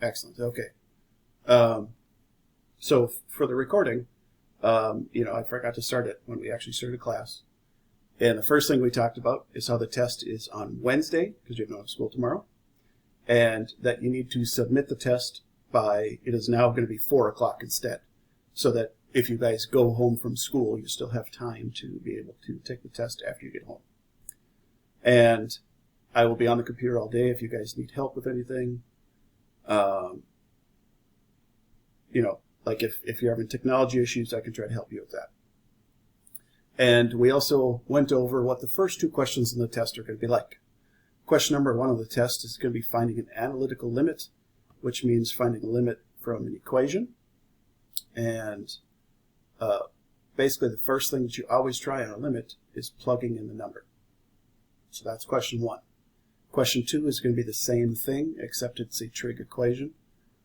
Excellent. Okay. So for the recording, I forgot to start it when we actually started class. And the first thing we talked about is how the test is on Wednesday, because you don't have school tomorrow, and that you need to submit the test by, it is now going to be 4 o'clock instead, so that if you guys go home from school, you still have time to be able to take the test after you get home. And I will be on the computer all day if you guys need help with anything. Like if you're having technology issues, I can try to help you with that. And we also went over what the first 2 questions in the test are going to be like. Question number 1 of the test is going to be finding an analytical limit, which means finding a limit from an equation. And basically the first thing that you always try on a limit is plugging in the number. So that's question 1. Question 2 is going to be the same thing, except it's a trig equation,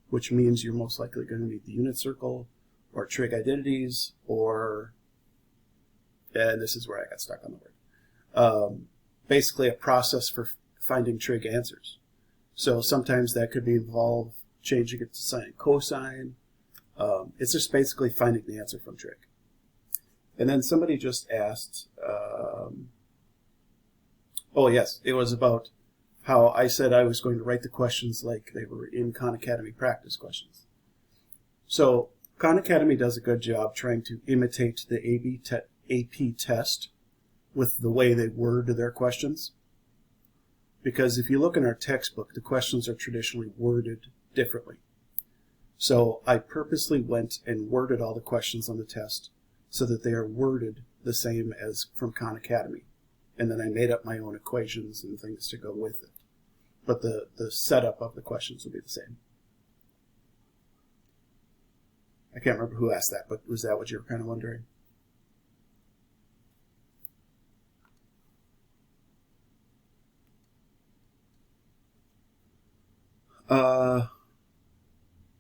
which means you're most likely going to need the unit circle or trig identities, or, and this is where I got stuck on the word, basically a process for finding trig answers. So sometimes that could involve changing it to sine and cosine. It's just basically finding the answer from trig. And then somebody just asked, oh yes, it was about how I said I was going to write the questions like they were in Khan Academy practice questions. So Khan Academy does a good job trying to imitate the AP test with the way they word their questions. Because if you look in our textbook, the questions are traditionally worded differently. So I purposely went and worded all the questions on the test so that they are worded the same as from Khan Academy. And then I made up my own equations and things to go with it. But the setup of the questions will be the same. I can't remember who asked that, but was that what you were kind of wondering?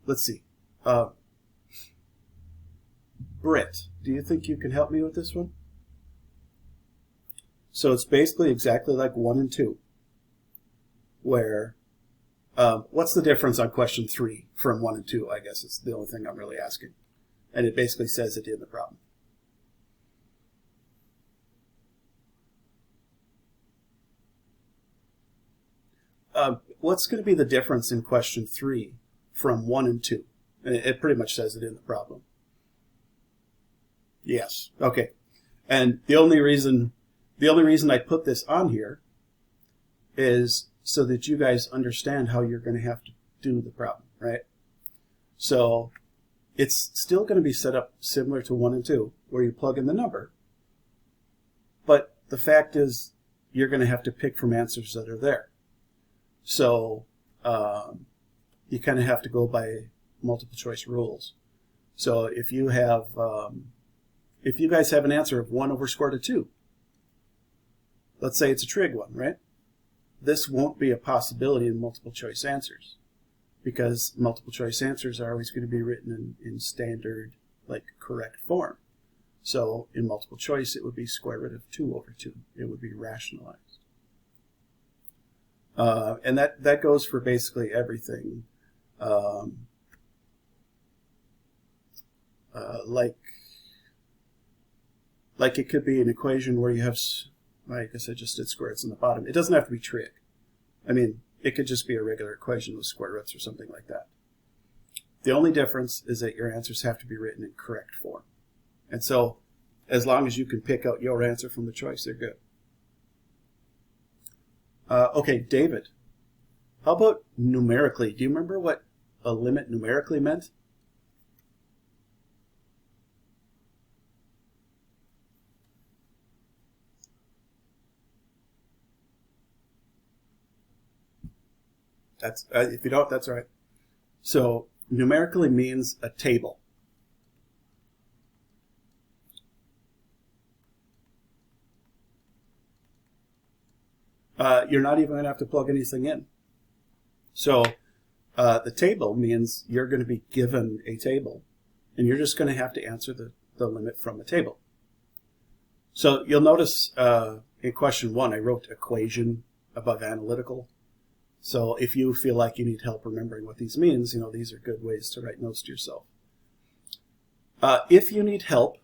Let's see. Britt, do you think you can help me with this one? So it's basically exactly like 1 and 2, where what's the difference on question 3 from 1 and 2, I guess is the only thing I'm really asking. And it basically says it in the problem. What's going to be the difference in question 3 from 1 and 2? And it pretty much says it in the problem. Yes. Okay. And the only reason I put this on here is so that you guys understand how you're going to have to do the problem, right? So it's still going to be set up similar to 1 and 2, where you plug in the number. But the fact is, you're going to have to pick from answers that are there. So you kind of have to go by multiple choice rules. So if you have, if you guys have an answer of 1 over square root of 2, let's say it's a trig one, right? This won't be a possibility in multiple choice answers, because multiple choice answers are always going to be written in standard, like, correct form. So in multiple choice, it would be square root of 2 over 2. It would be rationalized. And that goes for basically everything. Like it could be an equation where you have, I guess I just did square roots in the bottom. It doesn't have to be trig. I mean, it could just be a regular equation with square roots or something like that. The only difference is that your answers have to be written in correct form. And so, as long as you can pick out your answer from the choice, they're good. Okay, David, how about numerically? Do you remember what a limit numerically meant? That's if you don't, that's all right. So numerically means a table. You're not even going to have to plug anything in. So the table means you're going to be given a table, and you're just going to have to answer the limit from the table. So you'll notice in question 1, I wrote equation above analytical. So if you feel like you need help remembering what these means, these are good ways to write notes to yourself. If you need help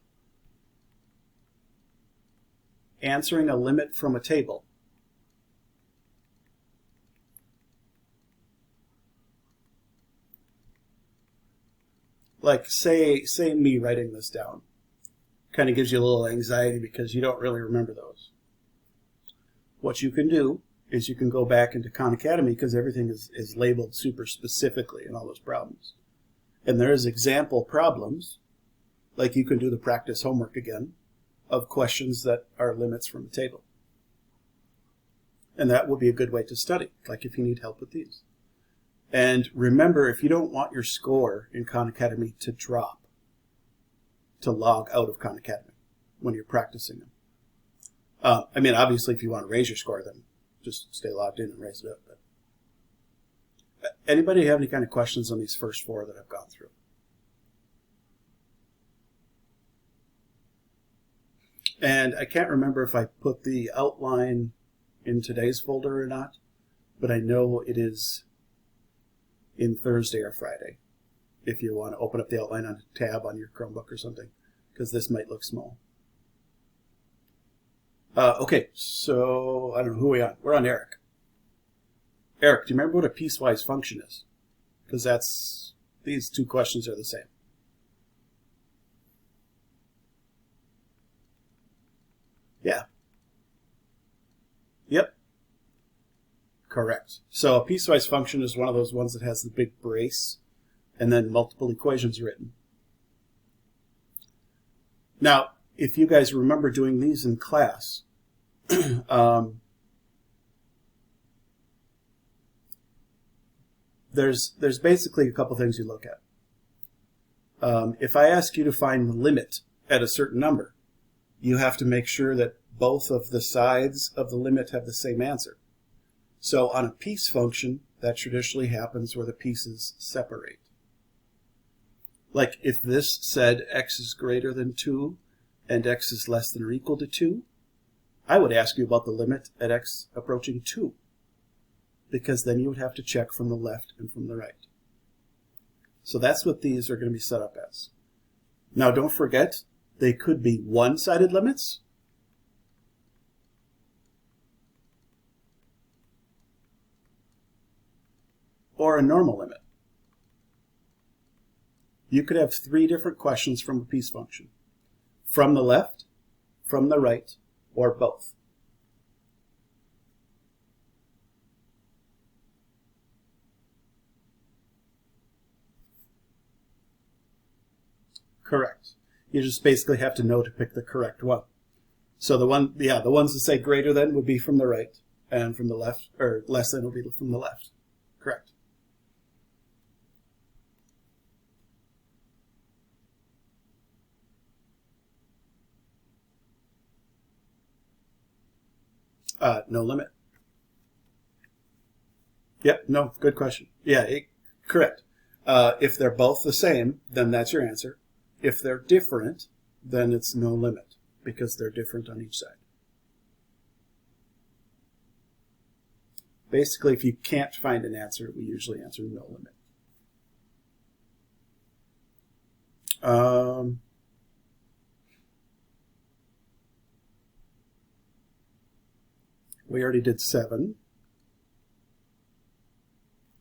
answering a limit from a table, like say me writing this down, kind of gives you a little anxiety because you don't really remember those. What you can do is you can go back into Khan Academy, because everything is labeled super specifically in all those problems. And there's example problems, like you can do the practice homework again, of questions that are limits from a table. And that would be a good way to study, like if you need help with these. And remember, if you don't want your score in Khan Academy to drop, to log out of Khan Academy when you're practicing them. Obviously, if you want to raise your score, then just stay logged in and raise it up. But anybody have any kind of questions on these first 4 that I've gone through? And I can't remember if I put the outline in today's folder or not, but I know it is in Thursday or Friday, if you want to open up the outline on a tab on your Chromebook or something, because this might look small. Okay, so I don't know who are we on. We're on Eric. Eric, do you remember what a piecewise function is? Because these 2 questions are the same. Yeah. Yep. Correct. So a piecewise function is one of those ones that has the big brace and then multiple equations written. Now, if you guys remember doing these in class, there's basically a couple things you look at. If I ask you to find the limit at a certain number, you have to make sure that both of the sides of the limit have the same answer. So on a piece function, that traditionally happens where the pieces separate. Like if this said x is greater than 2 and x is less than or equal to 2, I would ask you about the limit at x approaching 2, because then you would have to check from the left and from the right. So that's what these are going to be set up as. Now don't forget, they could be one-sided limits, or a normal limit. You could have 3 different questions from a piece function. From the left, from the right, or both. Correct. You just basically have to know to pick the correct one. So the ones that say greater than would be from the right, and from the left, or less than would be from the left. Correct. No limit. Yep, no, good question. Yeah, correct. If they're both the same, then that's your answer. If they're different, then it's no limit, because they're different on each side. Basically, if you can't find an answer, we usually answer no limit. We already did 7.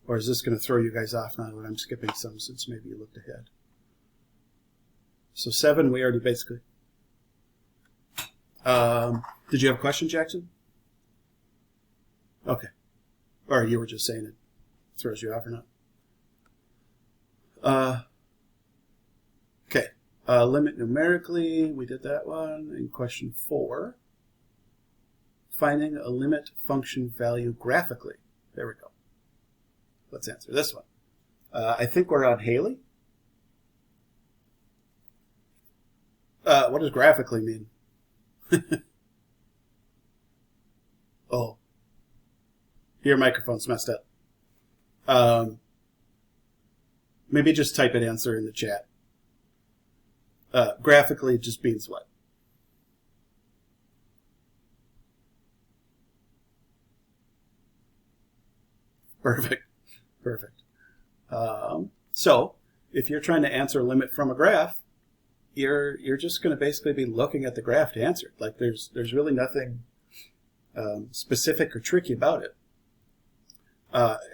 Or is this going to throw you guys off now that I'm skipping some, since maybe you looked ahead? So 7, we already basically... did you have a question, Jackson? Okay. Or you were just saying it throws you off or not? Okay. Limit numerically, we did that one. In question 4, finding a limit function value graphically. There we go. Let's answer this one. I think we're on Haley. What does graphically mean? Oh. Your microphone's messed up. Maybe just type an answer in the chat. Graphically just means what? Perfect. Perfect. So if you're trying to answer a limit from a graph, you're just going to basically be looking at the graph to answer it. Like there's really nothing specific or tricky about it.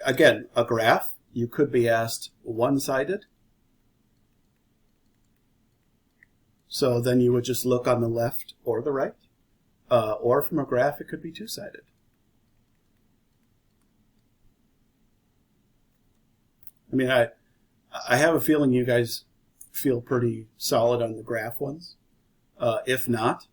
Again, a graph, you could be asked one-sided. So then you would just look on the left or the right. Or from a graph, it could be two-sided. I mean, I have a feeling you guys feel pretty solid on the graph ones. If not,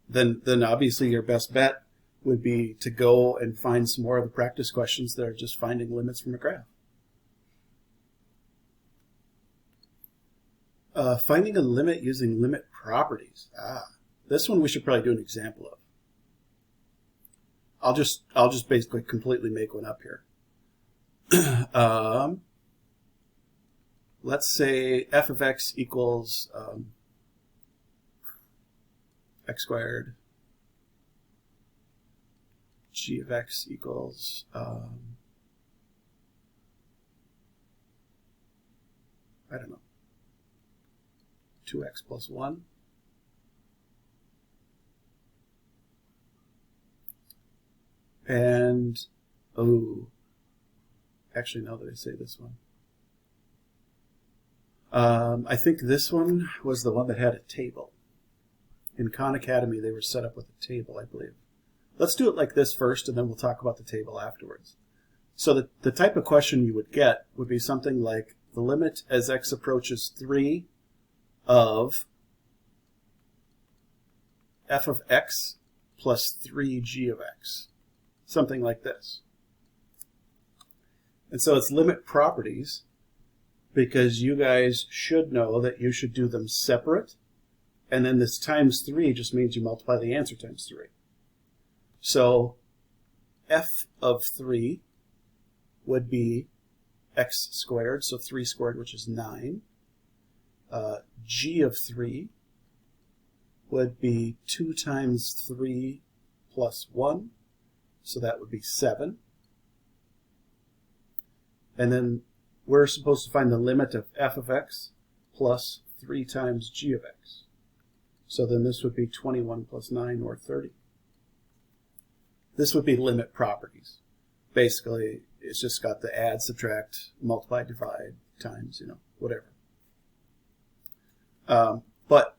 then obviously your best bet would be to go and find some more of the practice questions that are just finding limits from a graph. Finding a limit using limit properties. This one we should probably do an example of. I'll just basically completely make one up here. Let's say f of x equals x squared. G of x equals I don't know, 2x plus 1. And, actually, now that I say this one, I think this one was the one that had a table. In Khan Academy, they were set up with a table, I believe. Let's do it like this first, and then we'll talk about the table afterwards. So the type of question you would get would be something like the limit as x approaches 3 of f of x plus 3g of x. Something like this. And so it's limit properties because you guys should know that you should do them separate. And then this times 3 just means you multiply the answer times 3. So f of 3 would be x squared, so 3 squared, which is 9. G of 3 would be 2 times 3 plus 1, so that would be 7. And then we're supposed to find the limit of f of x plus 3 times g of x. So then this would be 21 plus 9, or 30. This would be limit properties. Basically, it's just got the add, subtract, multiply, divide, times, whatever. But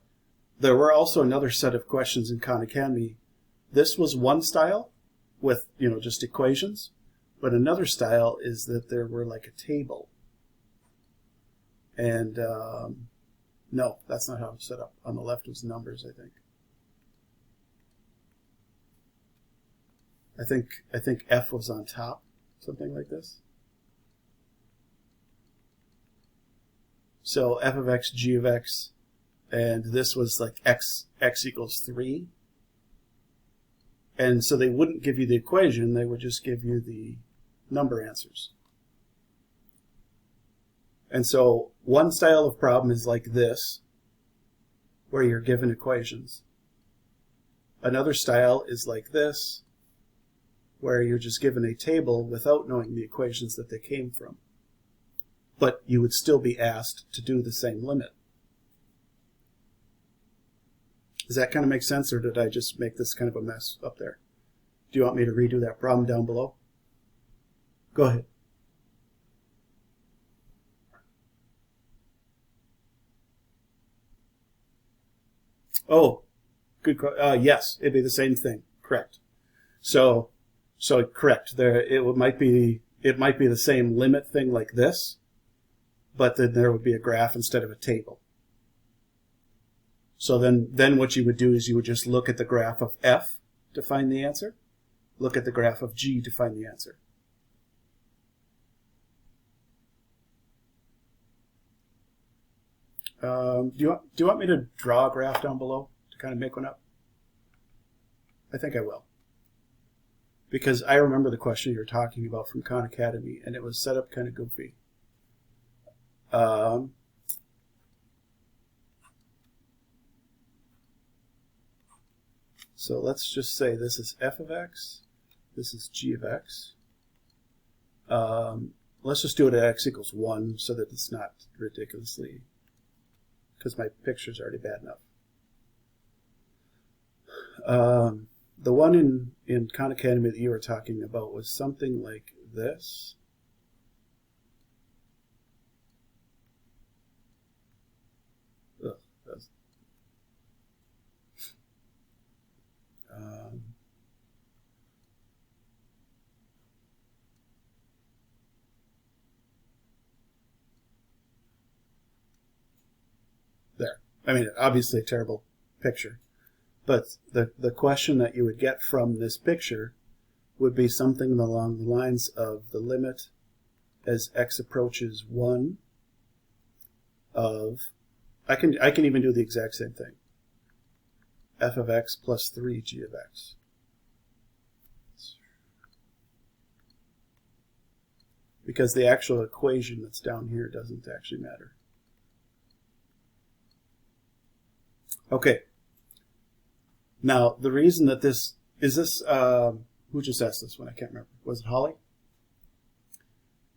there were also another set of questions in Khan Academy. This was one style with, just equations. But another style is that there were like a table. And no, that's not how it was set up. On the left was numbers, I think. I think F was on top, something like this. So f of x, g of x, and this was like x equals 3. And so they wouldn't give you the equation, they would just give you the number answers. And so one style of problem is like this, where you're given equations. Another style is like this, where you're just given a table without knowing the equations that they came from. But you would still be asked to do the same limit. Does that kind of make sense, or did I just make this kind of a mess up there? Do you want me to redo that problem down below? Go ahead. Oh, good. Yes, it'd be the same thing. Correct. So correct. It might be the same limit thing like this, but then there would be a graph instead of a table. So then what you would do is you would just look at the graph of f to find the answer, look at the graph of g to find the answer. Do you want me to draw a graph down below to kind of make one up? I think I will. Because I remember the question you were talking about from Khan Academy, and it was set up kind of goofy. So let's just say this is f of x, this is g of x. Let's just do it at x equals 1 so that it's not ridiculously, because my picture's already bad enough. The one in Khan Academy that you were talking about was something like this. Ugh, there. I mean, obviously a terrible picture. But the question that you would get from this picture would be something along the lines of the limit as x approaches 1 of, I can even do the exact same thing, f of x plus 3g of x. Because the actual equation that's down here doesn't actually matter. Okay. Now, the reason that this, is this, who just asked this one? I can't remember. Was it Holly?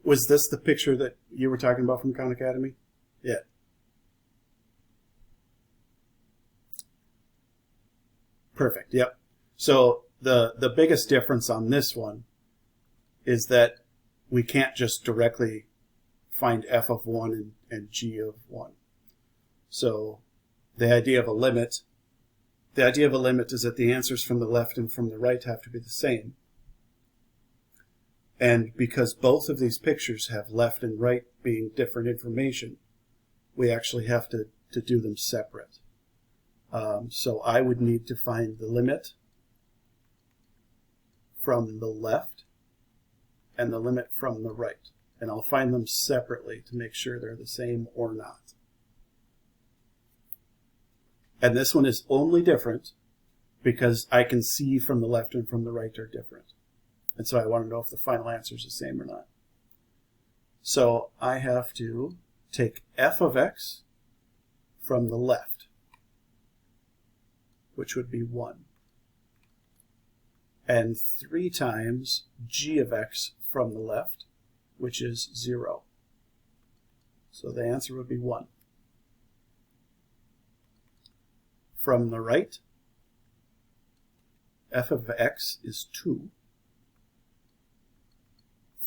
Was this the picture that you were talking about from Khan Academy? Yeah. Perfect, yep. So the biggest difference on this one is that we can't just directly find f of 1 and g of 1. So the idea of a limit is that the answers from the left and from the right have to be the same. And because both of these pictures have left and right being different information, we actually have to do them separate. So I would need to find the limit from the left and the limit from the right. And I'll find them separately to make sure they're the same or not. And this one is only different because I can see from the left and from the right are different. And so I want to know if the final answer is the same or not. So I have to take f of x from the left, which would be 1, and 3 times g of x from the left, which is 0. So the answer would be 1. From the right, f of x is 2.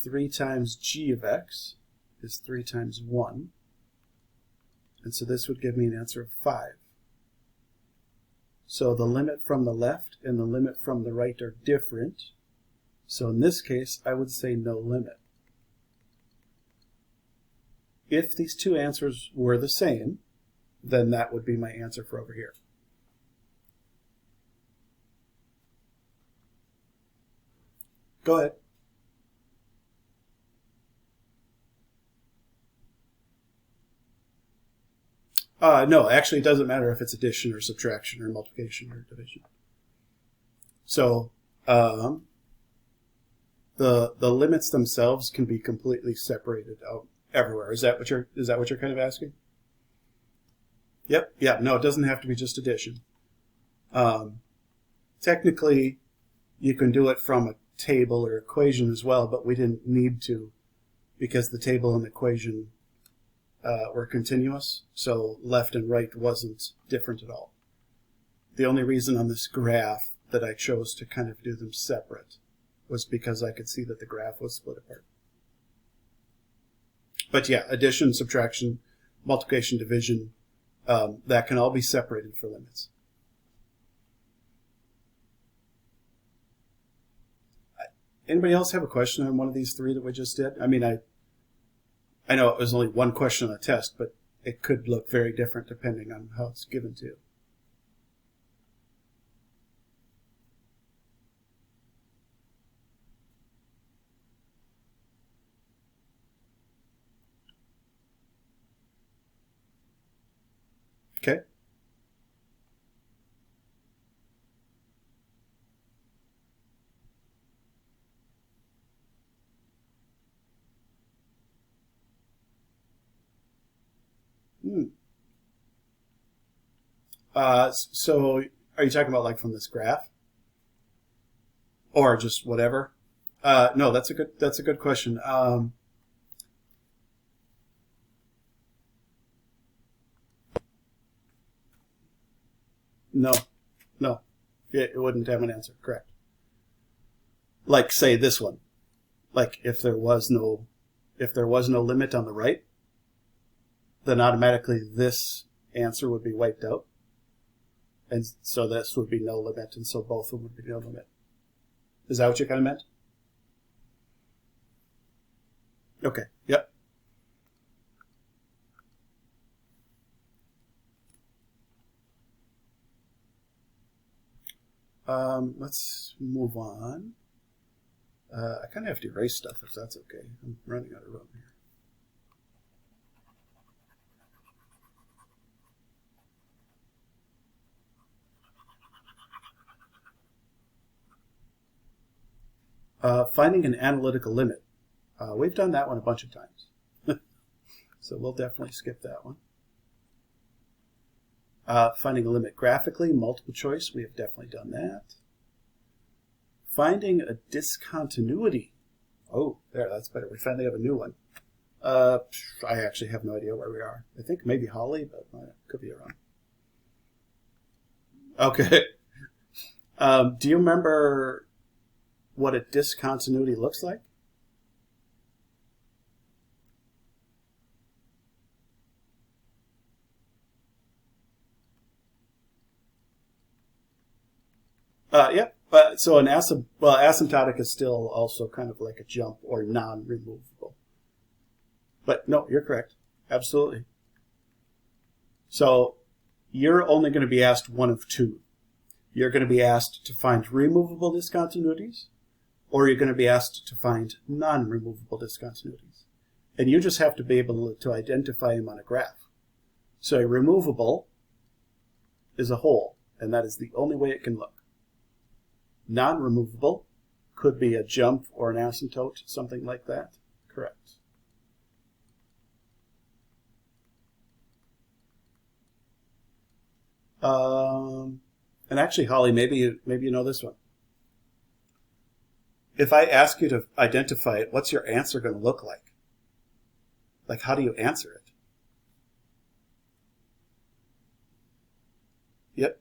3 times g of x is 3 times 1. And so this would give me an answer of 5. So the limit from the left and the limit from the right are different. So in this case, I would say no limit. If these two answers were the same, then that would be my answer for over here. Go ahead. No, actually it doesn't matter if it's addition or subtraction or multiplication or division. So the limits themselves can be completely separated out everywhere. Is that what you're kind of asking? Yep. Yeah. No, it doesn't have to be just addition. Technically, you can do it from a table or equation as well, but we didn't need to because the table and equation were continuous, so left and right wasn't different at all. The only reason on this graph that I chose to kind of do them separate was because I could see that the graph was split apart. But yeah, addition, subtraction, multiplication, division, that can all be separated for limits. Anybody else have a question on one of these three that we just did? I mean, I know it was only one question on the test, but it could look very different depending on how it's given to you. Okay. So are you talking about like from this graph? Or just whatever? No, that's a good question. No, no, it wouldn't have an answer. Correct. Like say this one. Like if there was no limit on the right, then automatically this answer would be wiped out. And so this would be no limit, and so both of them would be no limit. Is that what you kind of meant? Okay, yep. Let's move on. I kind of have to erase stuff if that's okay. I'm running out of room here. Finding an analytical limit. We've done that one a bunch of times. So we'll definitely skip that one. Finding a limit graphically, multiple choice, we have definitely done that. Finding a discontinuity. Oh, there, that's better. We finally have a new one. I actually have no idea where we are. I think maybe Holly, but I could be wrong. Okay. Do you remember what a discontinuity looks like? Yeah. So an asymptotic is still also kind of like a jump or non-removable. But no, you're correct. Absolutely. So you're only going to be asked one of two. You're going to be asked to find removable discontinuities, or you're going to be asked to find non-removable discontinuities. And you just have to be able to identify them on a graph. So a removable is a hole, and that is the only way it can look. Non-removable could be a jump or an asymptote, something like that. Correct. And actually, Holly, maybe you know this one. If I ask you to identify it, what's your answer going to look like? Like, how do you answer it? Yep.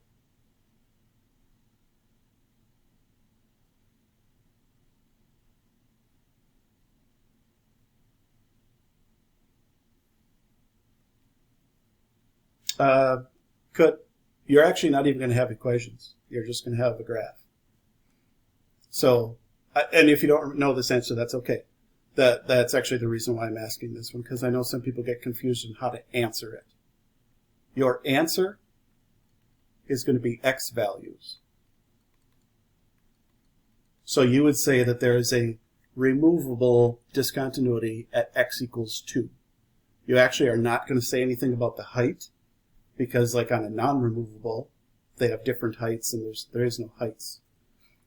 You're actually not even going to have equations. You're just going to have a graph. So, and if you don't know this answer, that's okay. That's actually the reason why I'm asking this one, because I know some people get confused on how to answer it. Your answer is going to be x values. So you would say that there is a removable discontinuity at x equals 2. You actually are not going to say anything about the height, because like on a non-removable, they have different heights and there is no heights.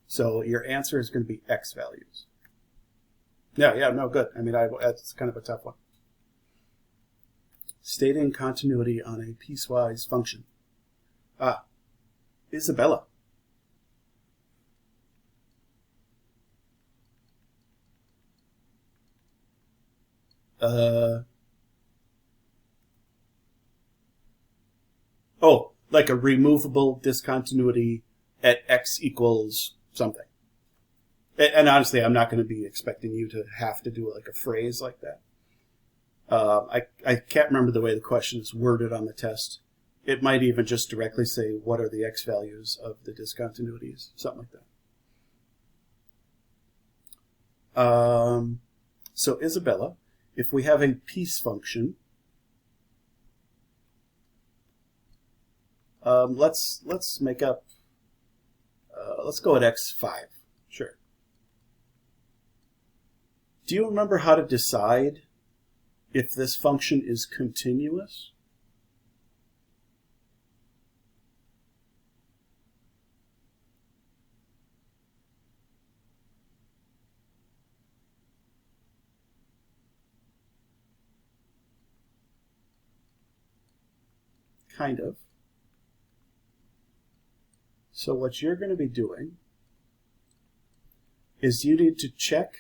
So your answer is going to be x values. Yeah, no, good. I mean, that's kind of a tough one. Stating continuity on a piecewise function. Isabella. Oh, like a removable discontinuity at x equals something. And honestly, I'm not going to be expecting you to have to do like a phrase like that. I can't remember the way the question is worded on the test. It might even just directly say, what are the x values of the discontinuities? Something like that. So Isabella, if we have a piece function, let's make up, let's go at x5. Sure. Do you remember how to decide if this function is continuous? Kind of. So what you're going to be doing is you need to check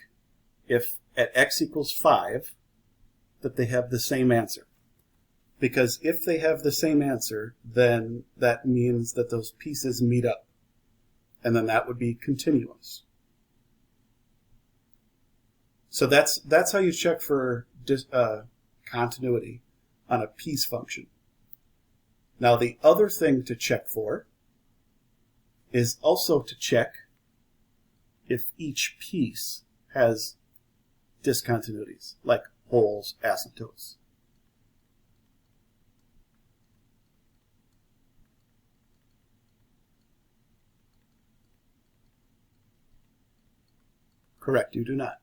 if at x equals 5 that they have the same answer. Because if they have the same answer, then that means that those pieces meet up. And then that would be continuous. So that's how you check for continuity on a piece function. Now the other thing to check for is also to check if each piece has discontinuities, like holes, asymptotes. Correct, you do not.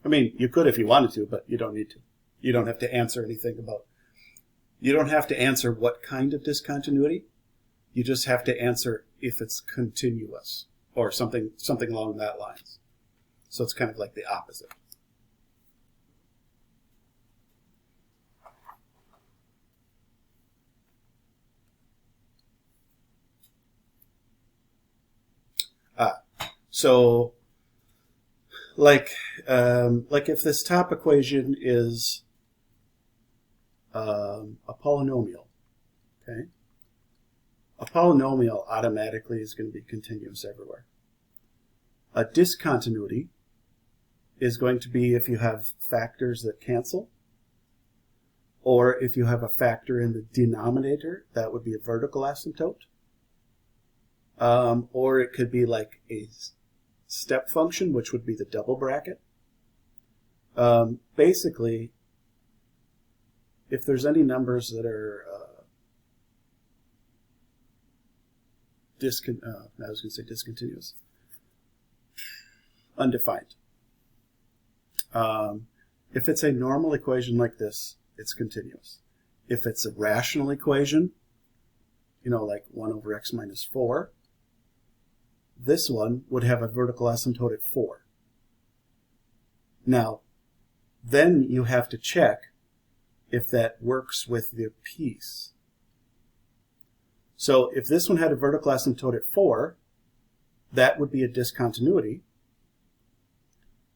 I mean, you could if you wanted to, but you don't need to. You don't have to answer anything about. You don't have to answer what kind of discontinuity. You just have to answer if it's continuous or something along that lines. So it's kind of like the opposite. So, like if this top equation is a polynomial, okay? A polynomial automatically is going to be continuous everywhere. A discontinuity is going to be if you have factors that cancel, or if you have a factor in the denominator, that would be a vertical asymptote. Or it could be like a step function, which would be the double bracket. Basically, if there's any numbers that are discontinuous, undefined. If it's a normal equation like this, it's continuous. If it's a rational equation, like 1 over x minus 4, this one would have a vertical asymptote at 4. Now, then you have to check if that works with the piece. So if this one had a vertical asymptote at 4, that would be a discontinuity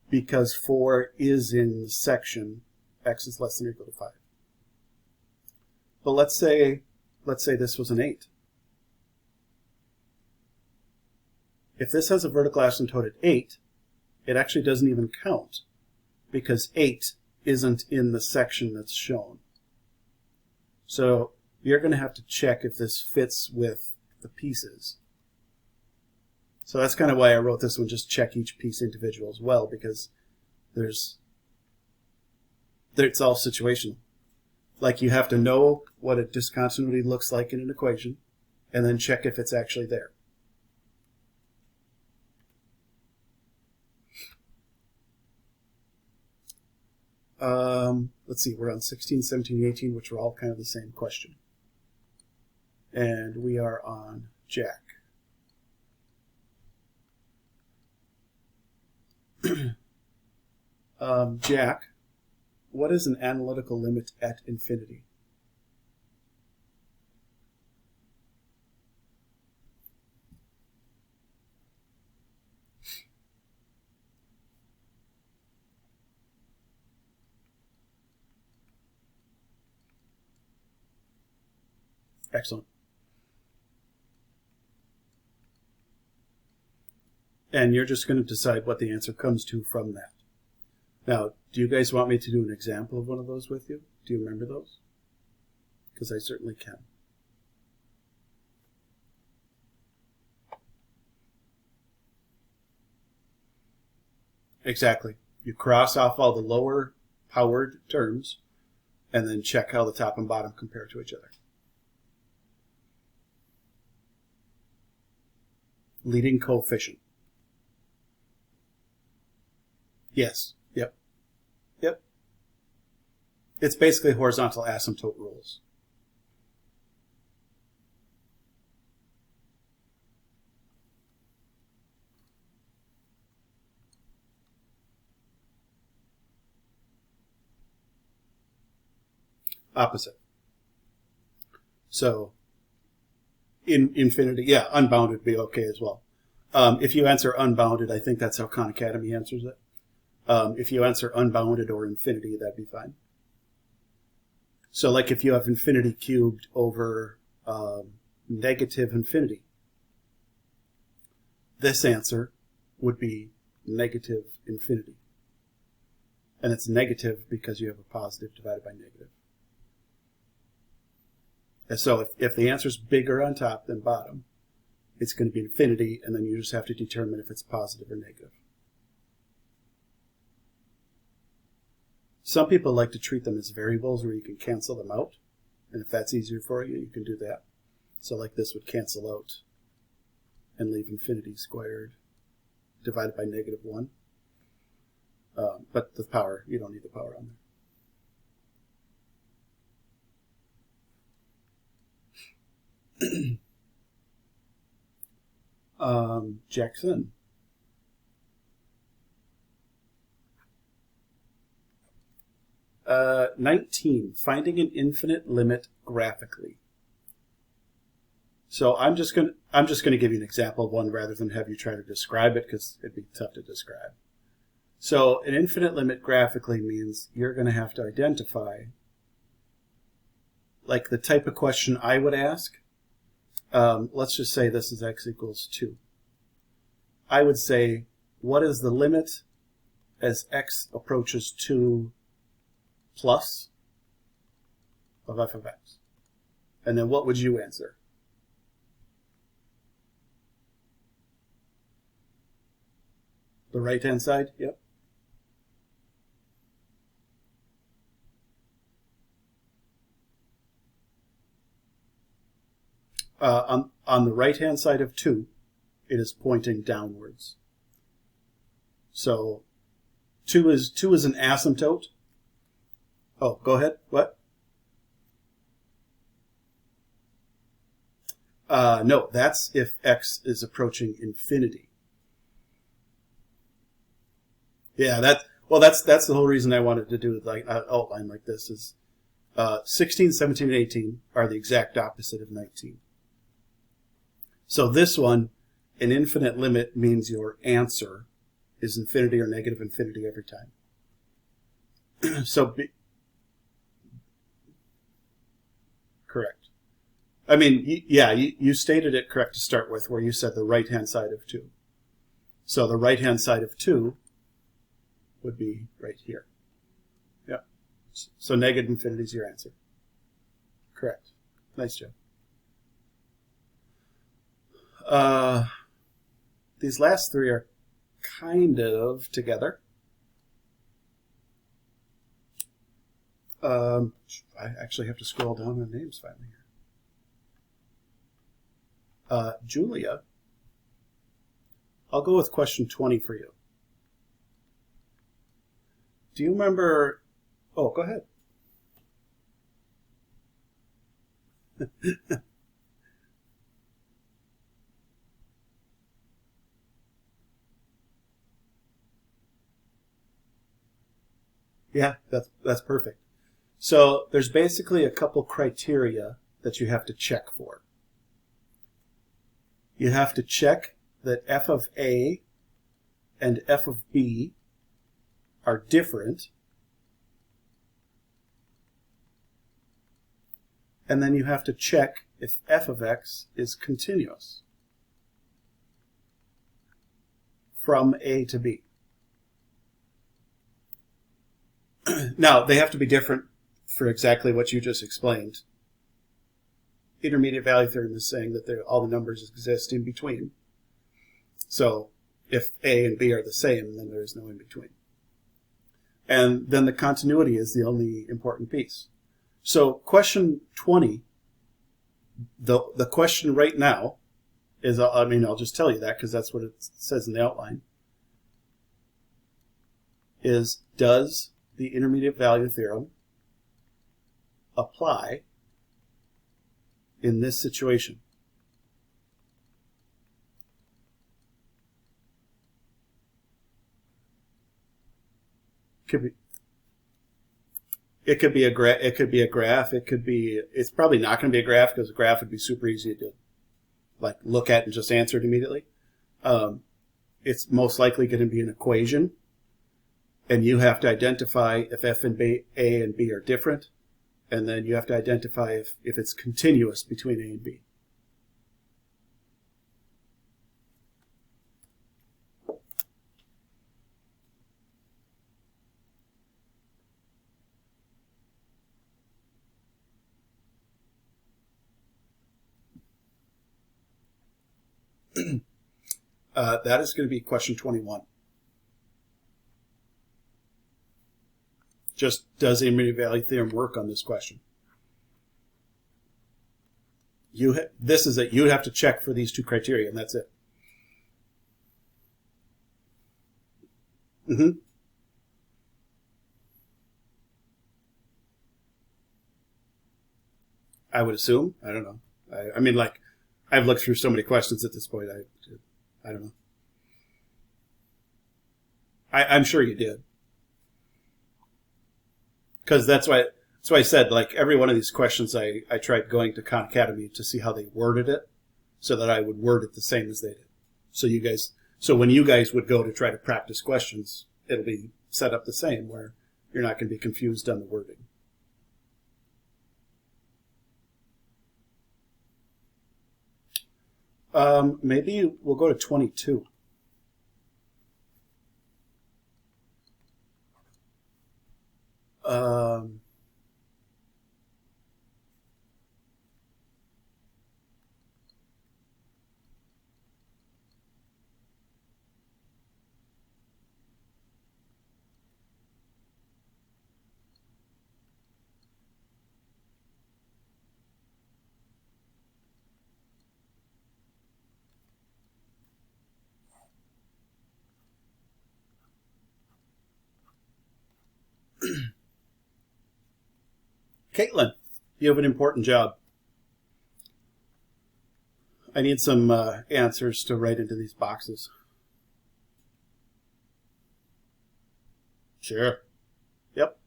because 4 is in the section x is less than or equal to 5. But let's say this was an 8. If this has a vertical asymptote at 8, it actually doesn't even count because 8 isn't in the section that's shown. So you're going to have to check if this fits with the pieces. So that's kind of why I wrote this one, just check each piece individual as well, because it's all situational. Like you have to know what a discontinuity looks like in an equation, and then check if it's actually there. Let's see, we're on 16, 17, 18, which are all kind of the same question. And we are on Jack. Jack, what is an analytical limit at infinity? Excellent. And you're just going to decide what the answer comes to from that. Now, do you guys want me to do an example of one of those with you? Do you remember those? Because I certainly can. Exactly. You cross off all the lower powered terms and then check how the top and bottom compare to each other. Leading coefficient. Yes. Yep. Yep. It's basically horizontal asymptote rules. Opposite. So in infinity, yeah, unbounded would be okay as well. If you answer unbounded, I think that's how Khan Academy answers it. If you answer unbounded or infinity, that'd be fine. So like if you have infinity cubed over negative infinity, this answer would be negative infinity. And it's negative because you have a positive divided by negative. And so if the answer is bigger on top than bottom, it's going to be infinity, and then you just have to determine if it's positive or negative. Some people like to treat them as variables where you can cancel them out. And if that's easier for you, you can do that. So like this would cancel out and leave infinity squared divided by negative 1. But the power, you don't need the power on there. Jackson. Uh, 19. Finding an infinite limit graphically. So I'm just going to give you an example of one rather than have you try to describe it, because it'd be tough to describe. So an infinite limit graphically means you're going to have to identify, like the type of question I would ask. Let's just say this is x equals 2. I would say, what is the limit as x approaches 2 plus of f of x? And then what would you answer? The right-hand side? Yep. On the right-hand side of 2, it is pointing downwards. So 2 is an asymptote. Oh, go ahead. What? No, that's if x is approaching infinity. Yeah, that's the whole reason I wanted to do like an outline like this is 16, 17, and 18 are the exact opposite of 19. So this one, an infinite limit means your answer is infinity or negative infinity every time. Correct. I mean, yeah, you stated it correct to start with, where you said the right-hand side of 2. So the right-hand side of 2 would be right here. Yeah. So negative infinity is your answer. Correct. Nice job. These last 3 are kind of together. I actually have to scroll down the names finally here. Julia, I'll go with question 20 for you. Do you remember... Oh, go ahead. Yeah, that's perfect. So there's basically a couple criteria that you have to check for. You have to check that f of a and f of b are different. And then you have to check if f of x is continuous from a to b. Now, they have to be different for exactly what you just explained. Intermediate value theorem is saying that all the numbers exist in between. So if a and b are the same, then there is no in between. And then the continuity is the only important piece. So question 20, the question right now is, I'll just tell you that because that's what it says in the outline, is does the intermediate value theorem apply in this situation? It could be a graph. It's probably not going to be a graph, because a graph would be super easy to like look at and just answer it immediately. it's most likely going to be an equation, and you have to identify if f and b, a and b are different, and then you have to identify if it's continuous between a and b. That is going to be question 21. Just does the immunity-value theorem work on this question? This is it. You have to check for these two criteria, and that's it. I would assume. I don't know. I mean, like, I've looked through so many questions at this point. I don't know. I'm sure you did. Because that's why I said, like, every one of these questions I tried going to Khan Academy to see how they worded it so that I would word it the same as they did. So when you guys would go to try to practice questions, it'll be set up the same where you're not going to be confused on the wording. Maybe we'll go to 22. Caitlin, you have an important job. I need some answers to write into these boxes. Sure. Yep.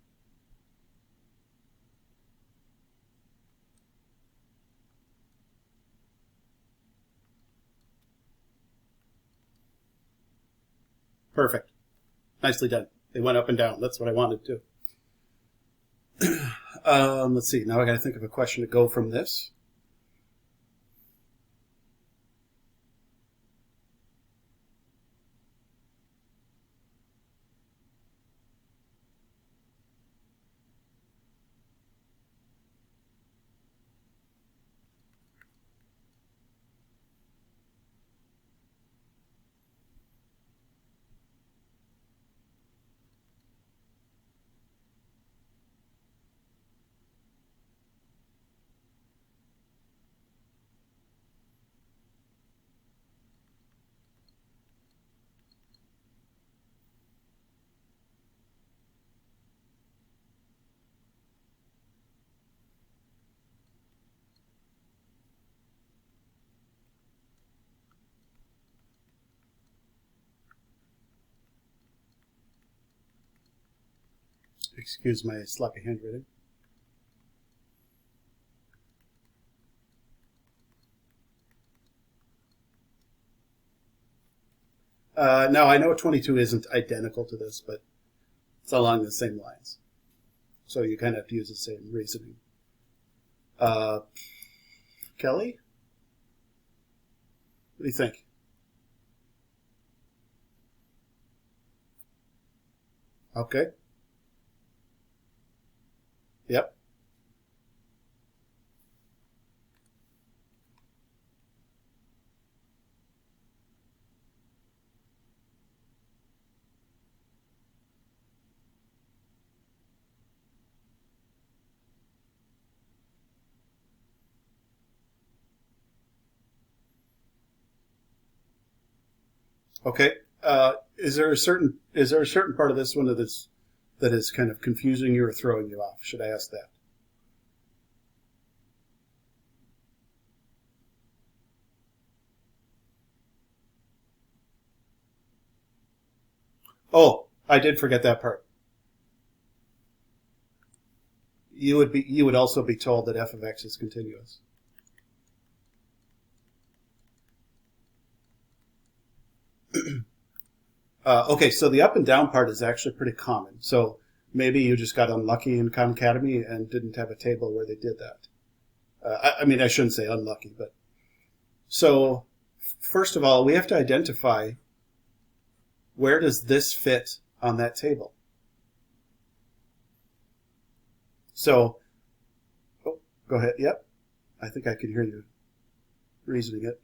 Perfect. Nicely done. They went up and down. That's what I wanted to. Let's see. Now I got to think of a question to go from this. Excuse my sloppy handwriting. Now, I know 22 isn't identical to this, but it's along the same lines. So you kind of have to use the same reasoning. Kelly? What do you think? Okay. Yep. Okay. Is there a certain part of this one that is kind of confusing you or throwing you off? Should I ask that? Oh, I did forget that part. You would also be told that f of x is continuous. Okay, so the up and down part is actually pretty common. So maybe you just got unlucky in Khan Academy and didn't have a table where they did that. I mean, I shouldn't say unlucky, but so first of all, we have to identify where does this fit on that table. So, oh, go ahead. Yep, I think I can hear you reasoning it.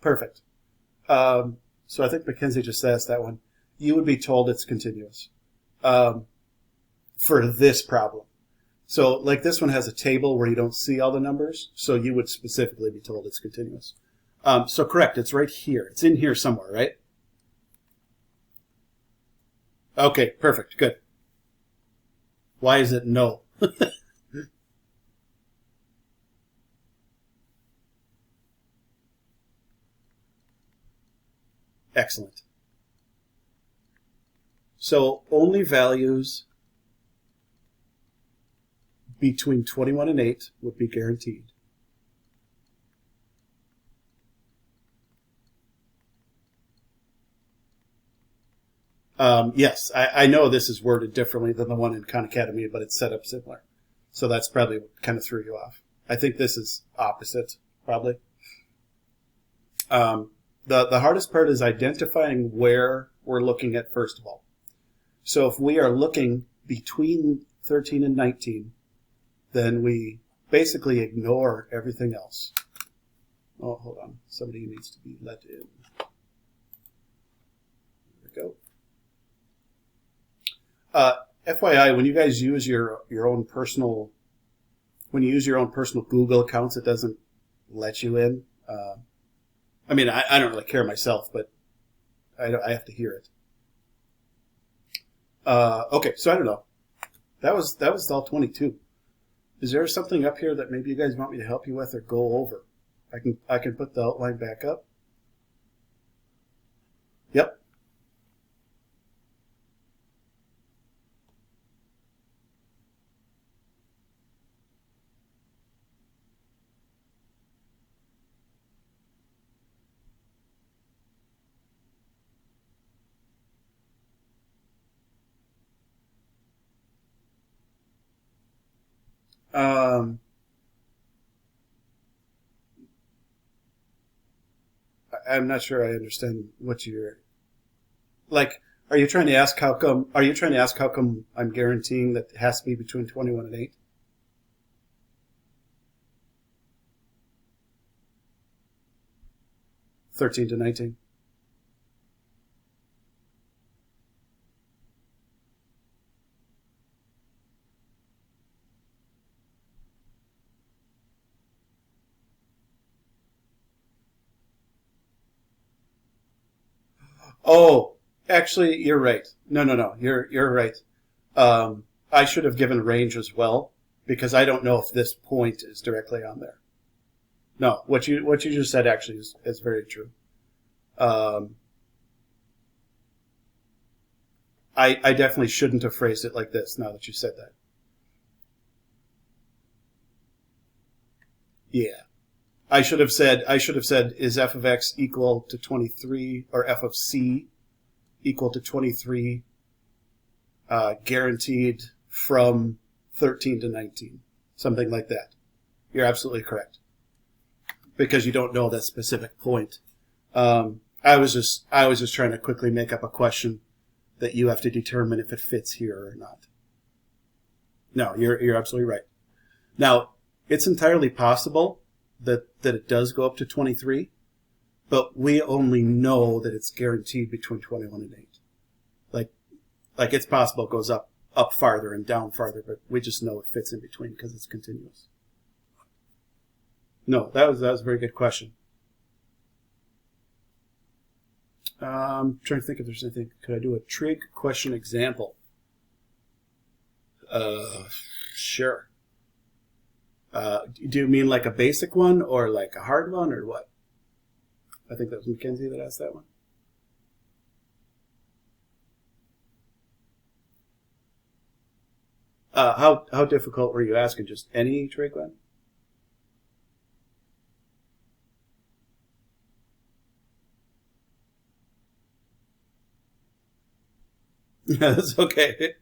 Perfect. So I think Mackenzie just asked that one. You would be told it's continuous for this problem. So like this one has a table where you don't see all the numbers, so you would specifically be told it's continuous. So correct, it's right here. It's in here somewhere, right? Okay, perfect, good. Why is it no? Excellent. So only values between 21 and 8 would be guaranteed. Yes, I know this is worded differently than the one in Khan Academy, but it's set up similar. So that's probably what kind of threw you off. I think this is opposite, probably. The hardest part is identifying where we're looking at first of all. So if we are looking between 13 and 19, then we basically ignore everything else. Oh, hold on. Somebody needs to be let in. There we go. FYI, when you guys use your own personal, when you use your own personal Google accounts, it doesn't let you in. I mean, I don't really care myself, but I have to hear it. Okay, so I don't know. That was all 22. Is there something up here that maybe you guys want me to help you with or go over? I can put the outline back up. Yep. I'm not sure I understand what you're like. Are you trying to ask how come? Are you trying to ask how come I'm guaranteeing that it has to be between 21 and 8? Thirteen to 19. Oh, actually, you're right. No. You're right. I should have given range as well because I don't know if this point is directly on there. No, what you just said actually is very true. Um, I definitely shouldn't have phrased it like this. Now that you said that, yeah, I should have said is f of x equal to 23 or f of c equal to 23 guaranteed from 13 to 19, something like that. You're absolutely correct because you don't know that specific point. I was just trying to quickly make up a question that you have to determine if it fits here or not. No, you're absolutely right. Now, it's entirely possible that it does go up to 23, but we only know that it's guaranteed between 21 and 8. Like it's possible it goes up farther and down farther, but we just know it fits in between because it's continuous. No, that was a very good question. I'm trying to think if there's anything. Could I do a trig question example? Sure. Do you mean like a basic one or like a hard one or what? I think that was Mackenzie that asked that one. How difficult were you asking? Just any trig one? That's okay.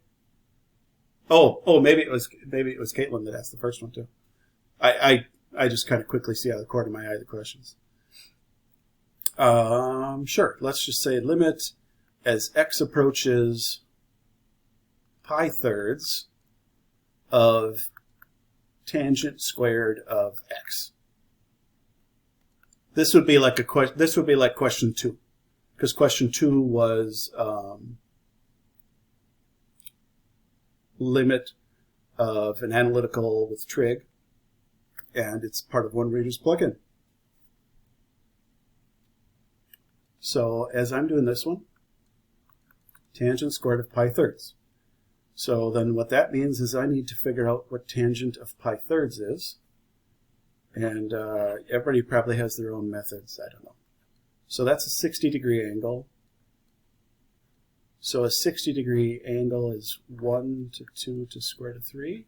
Maybe it was Caitlin that asked the first one too. I just kind of quickly see out of the corner of my eye the questions. Sure. Let's just say limit as x approaches pi thirds of tangent squared of x. This would be like question 2, because question 2 was limit of an analytical with trig, and it's part of OneReader's plugin. So as I'm doing this one, tangent squared of pi thirds. So then what that means is I need to figure out what tangent of pi thirds is. And everybody probably has their own methods. I don't know. So that's a 60-degree angle. So a 60-degree angle is 1 to 2 to square root of 3.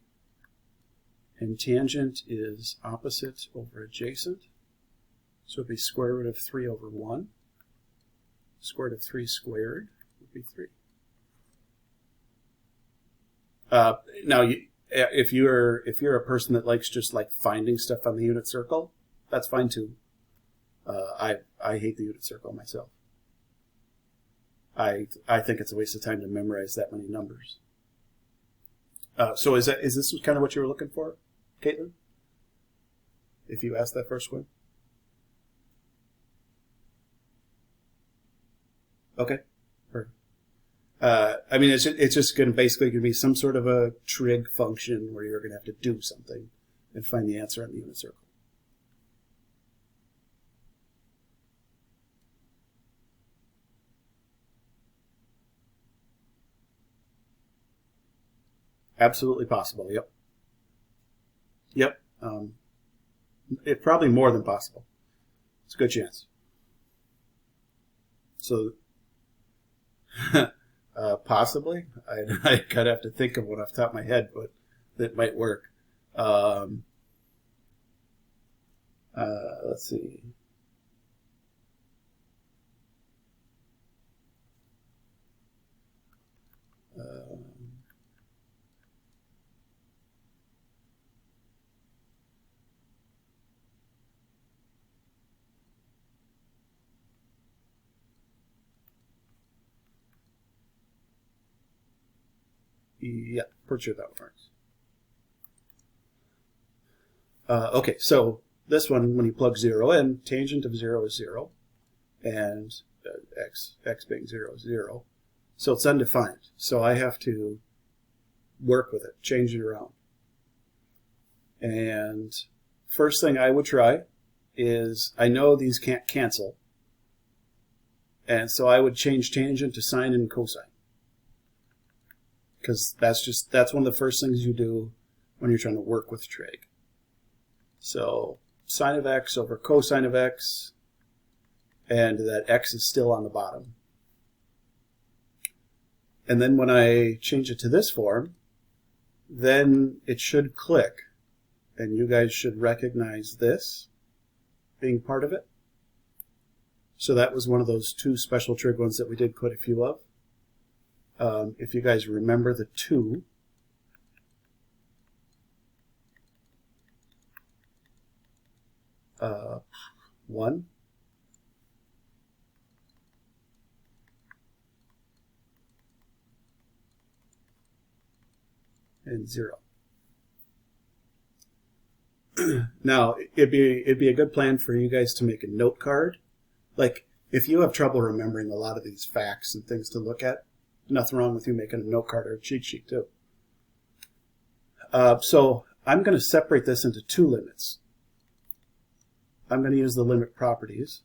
And tangent is opposite over adjacent. So it would be square root of 3 over 1. Square root of 3 squared would be 3. Now, if you're a person that likes just like finding stuff on the unit circle, that's fine too. I hate the unit circle myself. I think it's a waste of time to memorize that many numbers. So is this kind of what you were looking for, Caitlin? If you asked that first one. Okay. Perfect. I mean, it's just basically going to be some sort of a trig function where you're going to have to do something and find the answer on the unit circle. Absolutely possible. Yep. Yep. It's probably more than possible. It's a good chance. So. Possibly. I kind of have to think of one off the top of my head, but that might work. Let's see. Yeah, pretty sure that works. Okay, so this one, when you plug 0 in, tangent of 0 is 0, and x being 0 is 0. So it's undefined. So I have to work with it, change it around. And first thing I would try is, I know these can't cancel, and so I would change tangent to sine and cosine. Because that's one of the first things you do when you're trying to work with trig. So sine of x over cosine of x, and that x is still on the bottom. And then when I change it to this form, then it should click, and you guys should recognize this being part of it. So that was one of those 2 special trig ones that we did quite a few of. If you guys remember the 2, uh, 1, and 0. Now, it'd be a good plan for you guys to make a note card. Like, if you have trouble remembering a lot of these facts and things to look at, nothing wrong with you making a note card or a cheat sheet too. So I'm going to separate this into 2 limits. I'm going to use the limit properties,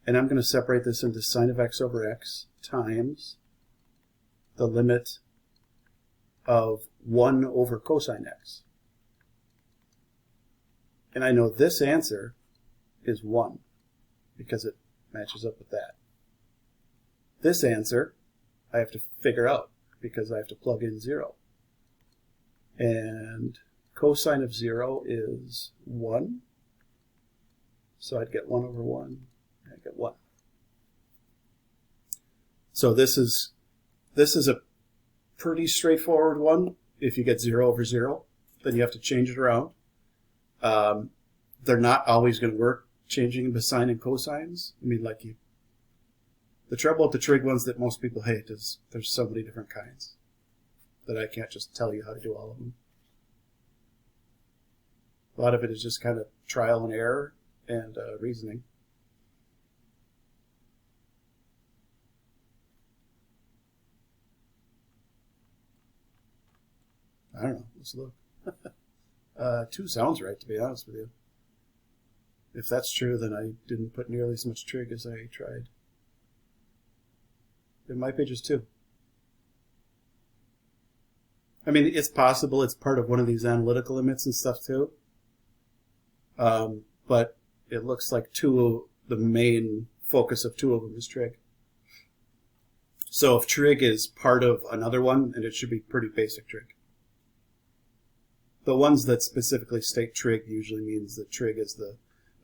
and I'm going to separate this into sine of x over x times the limit of 1 over cosine x. And I know this answer is 1 because it matches up with that. This answer I have to figure out because I have to plug in 0. And cosine of 0 is 1. So I'd get 1 over 1. I get 1. So this is pretty straightforward one. If you get 0 over 0, then you have to change it around. They're not always going to work, changing the sine and cosines. I mean, the trouble with the trig ones that most people hate is there's so many different kinds that I can't just tell you how to do all of them. A lot of it is just kind of trial and error and reasoning. I don't know. Let's look. 2 sounds right, to be honest with you. If that's true, then I didn't put nearly as much trig as I tried. And my page is 2. I mean, it's possible it's part of one of these analytical limits and stuff too. But it looks like the main focus of 2 of them is trig. So if trig is part of another one, then it should be pretty basic trig. The ones that specifically state trig usually means that trig is the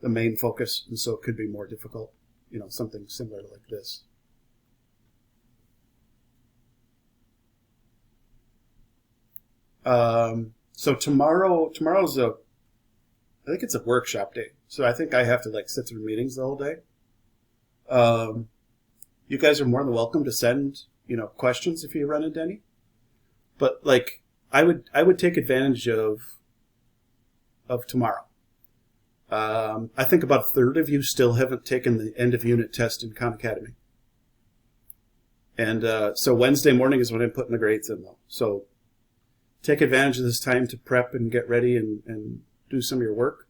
main focus, and so it could be more difficult, something similar like this. So tomorrow's I think it's a workshop day, so I think I have to sit through meetings the whole day. You guys are more than welcome to send questions if you run into any, but I would take advantage of tomorrow. I think about a third of you still haven't taken the end of unit test in Khan Academy. And so Wednesday morning is when I'm putting the grades in, though. So take advantage of this time to prep and get ready and do some of your work.